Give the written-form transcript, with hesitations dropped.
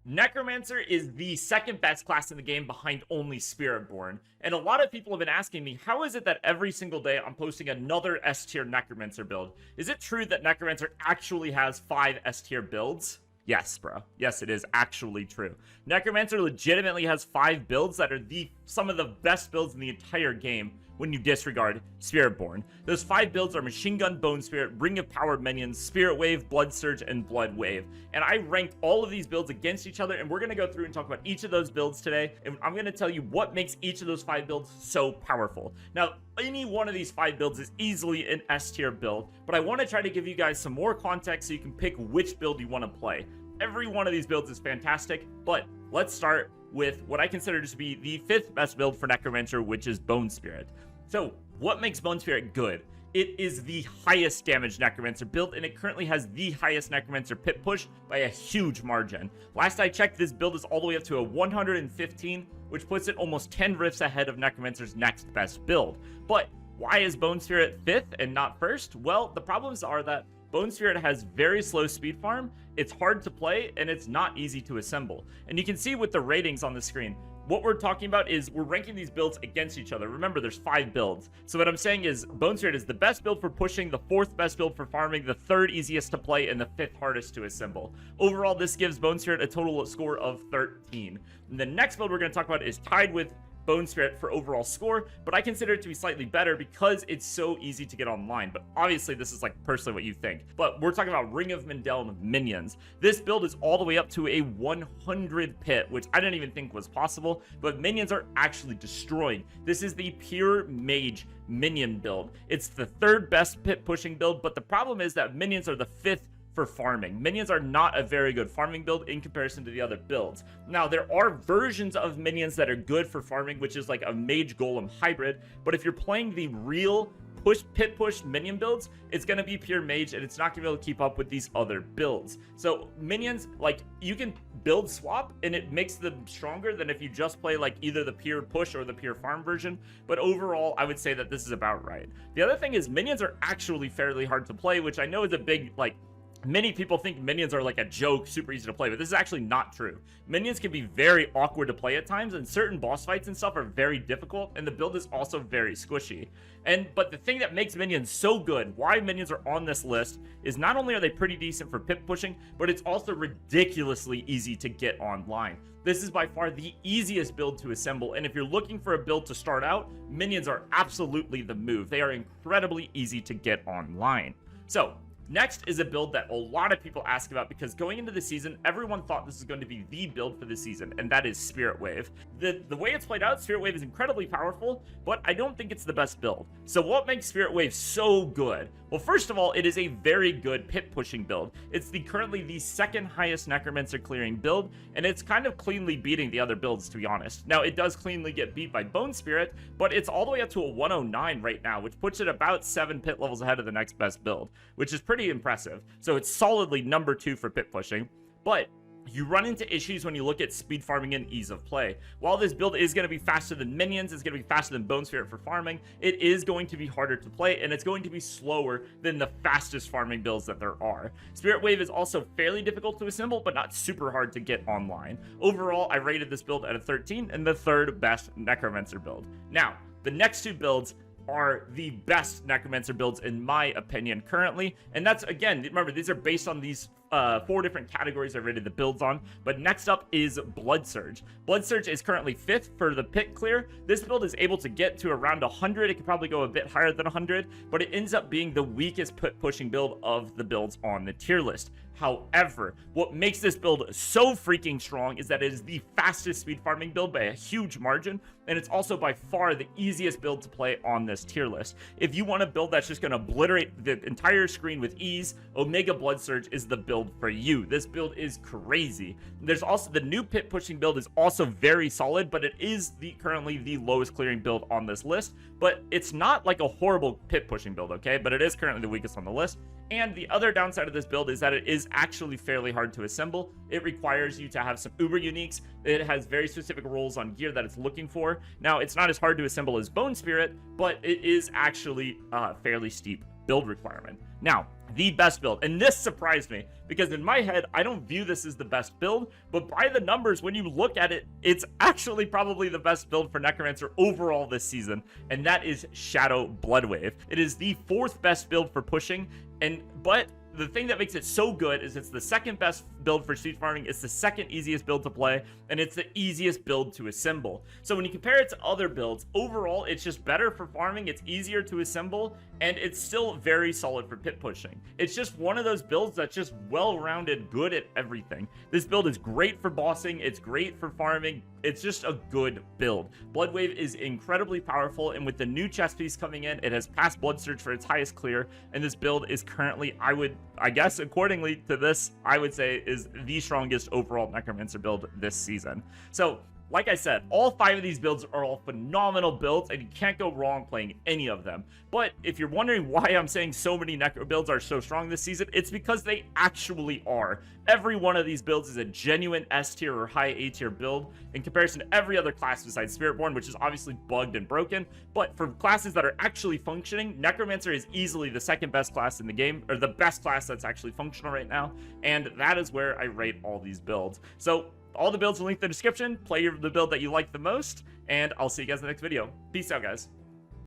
Necromancer is the second best class in the game behind only Spiritborn. And a lot of people have been asking me, how is it that every single day I'm posting another S tier Necromancer build? Is it true that Necromancer actually has 5 S tier builds? Yes, bro. Yes, it is actually true. Necromancer legitimately has 5 builds that are some of the best builds in the entire game when you disregard Spiritborn. Those 5 builds are Machine Gun, Bone Spirit, Ring of Power Minions, Spirit Wave, Blood Surge, and Blood Wave. And I ranked all of these builds against each other, and we're going to go through and talk about each of those builds today, and I'm going to tell you what makes each of those 5 builds so powerful. Now, any one of these 5 builds is easily an S tier build, but I want to try to give you guys some more context so you can pick which build you want to play. Every one of these builds is fantastic, but let's start with what I consider to be the 5th best build for Necromancer, which is Bone Spirit. So, what makes Bone Spirit good? It is the highest damage Necromancer build, and it currently has the highest Necromancer pit push by a huge margin. Last I checked, this build is all the way up to a 115, which puts it almost 10 rifts ahead of Necromancer's next best build. But why is Bone Spirit 5th and not 1st? Well, the problems are that Bone Spirit has very slow speed farm, it's hard to play, and it's not easy to assemble. And you can see with the ratings on the screen, what we're talking about is we're ranking these builds against each other. Remember, there's 5 builds. So what I'm saying is Bone Spirit is the best build for pushing, the 4th best build for farming, the 3rd easiest to play, and the 5th hardest to assemble. Overall, this gives Bone Spirit a total score of 13. And the next build we're going to talk about is tied with Bone Spirit for overall score, but I consider it to be slightly better because it's so easy to get online. But obviously this is like personally what you think. But we're talking about Ring of Mindel Minions. This build is all the way up to a 100 pit, which I didn't even think was possible, but minions are actually destroying. This is the pure mage minion build. It's the 3rd best pit pushing build, but the problem is that minions are the 5th for farming. Minions are not a very good farming build in comparison to the other builds. Now, there are versions of minions that are good for farming, which is like a mage golem hybrid, but if you're playing the real pit push minion builds, it's going to be pure mage, and it's not going to be able to keep up with these other builds. So minions, like, you can build swap and it makes them stronger than if you just play like either the pure push or the pure farm version, but overall I would say that this is about right. The other thing is minions are actually fairly hard to play, which I know is a big, like, many people think minions are like a joke, super easy to play, but this is actually not true. Minions can be very awkward to play at times, and certain boss fights and stuff are very difficult, and the build is also very squishy. But the thing that makes minions so good, why minions are on this list, is not only are they pretty decent for pit pushing, but it's also ridiculously easy to get online. This is by far the easiest build to assemble, and if you're looking for a build to start out, minions are absolutely the move. They are incredibly easy to get online. So, next is a build that a lot of people ask about because going into the season, everyone thought this was going to be the build for the season, and that is Spirit Wave. The way it's played out, Spirit Wave is incredibly powerful, but I don't think it's the best build. So what makes Spirit Wave so good? Well, first of all, it is a very good pit pushing build. It's currently the 2nd highest Necromancer clearing build, and it's kind of cleanly beating the other builds, to be honest. Now, it does cleanly get beat by Bone Spirit, but it's all the way up to a 109 right now, which puts it about 7 pit levels ahead of the next best build, which is pretty impressive. So it's solidly number 2 for pit pushing, but you run into issues when you look at speed farming and ease of play. While this build is going to be faster than minions, it's going to be faster than Bone Spirit for farming, it is going to be harder to play, and it's going to be slower than the fastest farming builds that there are. Spirit Wave is also fairly difficult to assemble, but not super hard to get online. Overall, I rated this build at a 13 and the 3rd best Necromancer build. Now, the next 2 builds are the best Necromancer builds in my opinion currently, and that's, again, remember, these are based on these 4 different categories I rated the builds on. But next up is Blood Surge. Blood Surge is currently 5th for the pit clear. This build is able to get to around 100. It could probably go a bit higher than 100, but it ends up being the weakest pit pushing build of the builds on the tier list. However, what makes this build so freaking strong is that it is the fastest speed farming build by a huge margin, and it's also by far the easiest build to play on this tier list. If you want a build that's just going to obliterate the entire screen with ease, Omega Blood Surge is the build for you. This build is crazy. There's also the new pit pushing build is also very solid, but it is currently the lowest clearing build on this list, but it's not like a horrible pit pushing build, okay? But it is currently the weakest on the list. And the other downside of this build is that it is actually fairly hard to assemble. It requires you to have some uber uniques. It has very specific roles on gear that it's looking for. Now, it's not as hard to assemble as Bone Spirit, but it is actually fairly steep build requirement. Now, the best build, and this surprised me because in my head, I don't view this as the best build, but by the numbers, when you look at it, it's actually probably the best build for Necromancer overall this season, and that is Shadow Bloodwave. It is the 4th best build for pushing, but the thing that makes it so good is it's the 2nd best build for speed farming, it's the 2nd easiest build to play, and it's the easiest build to assemble. So when you compare it to other builds, overall, it's just better for farming, it's easier to assemble, and it's still very solid for pit pushing. It's just one of those builds that's just well-rounded, good at everything. This build is great for bossing, it's great for farming, it's just a good build. Bloodwave is incredibly powerful, and with the new chest piece coming in, it has passed Blood Surge for its highest clear, and this build is currently, I guess accordingly to this, I would say is the strongest overall Necromancer build this season. So, like I said, all 5 of these builds are all phenomenal builds, and you can't go wrong playing any of them. But if you're wondering why I'm saying so many Necro builds are so strong this season, it's because they actually are. Every one of these builds is a genuine S tier or high A tier build in comparison to every other class besides Spiritborn, which is obviously bugged and broken. But for classes that are actually functioning, Necromancer is easily the 2nd best class in the game, or the best class that's actually functional right now, and that is where I rate all these builds. So, all the builds are linked in the description. Play the build that you like the most, and I'll see you guys in the next video. Peace out, guys.